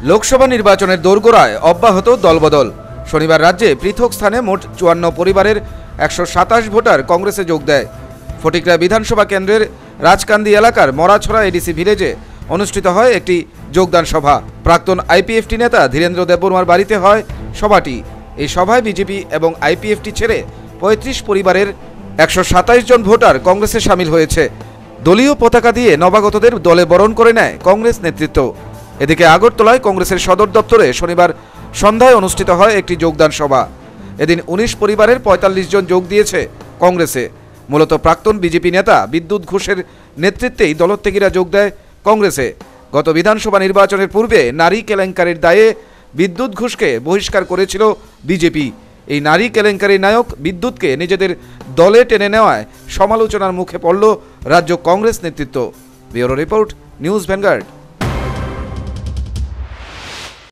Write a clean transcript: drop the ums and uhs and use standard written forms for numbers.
লোকসভা নির্বাচনের দোরগোড়ায় অব্যাহত দলবদল। শনিবার রাজ্যে পৃথক স্থানে মোট ৫৪ পরিবারের ১২৭ ভোটার কংগ্রেসে যোগ দেয়। ফটিকরা বিধানসভা কেন্দ্রের রাজকান্দি এলাকার মরাছড়া এডিসি ভিলেজে অনুষ্ঠিত হয় একটি যোগদান সভা। প্রাক্তন আইপিএফটি নেতা ধীরেন্দ্র দেববর্মার বাড়িতে হয় সভাটি। এই সভায় বিজেপি এবং আইপিএফটি ছেড়ে ৩৫ পরিবারের ১২৭ জন ভোটার কংগ্রেসে সামিল হয়েছে। দলীয় পতাকা দিয়ে নবাগতদের দলে বরণ করে নেয় কংগ্রেস নেতৃত্ব। এদিকে আগরতলায় কংগ্রেসের সদর দপ্তরে শনিবার সন্ধ্যায় অনুষ্ঠিত হয় একটি যোগদান সভা। এদিন ১৯ পরিবারের ৪৫ জন যোগ দিয়েছে কংগ্রেসে। মূলত প্রাক্তন বিজেপি নেতা বিদ্যুৎ ঘোষের নেতৃত্বেই দলত্যাগীরা যোগ দেয় কংগ্রেসে। গত বিধানসভা নির্বাচনের পূর্বে নারী কেলেঙ্কারির দায়ে বিদ্যুৎ ঘোষকে বহিষ্কার করেছিল বিজেপি। এই নারী কেলেঙ্কারির নায়ক বিদ্যুৎকে নিজেদের দলে টেনে নেওয়ায় সমালোচনার মুখে পড়ল রাজ্য কংগ্রেস নেতৃত্ব। Bureau report, news vanguard.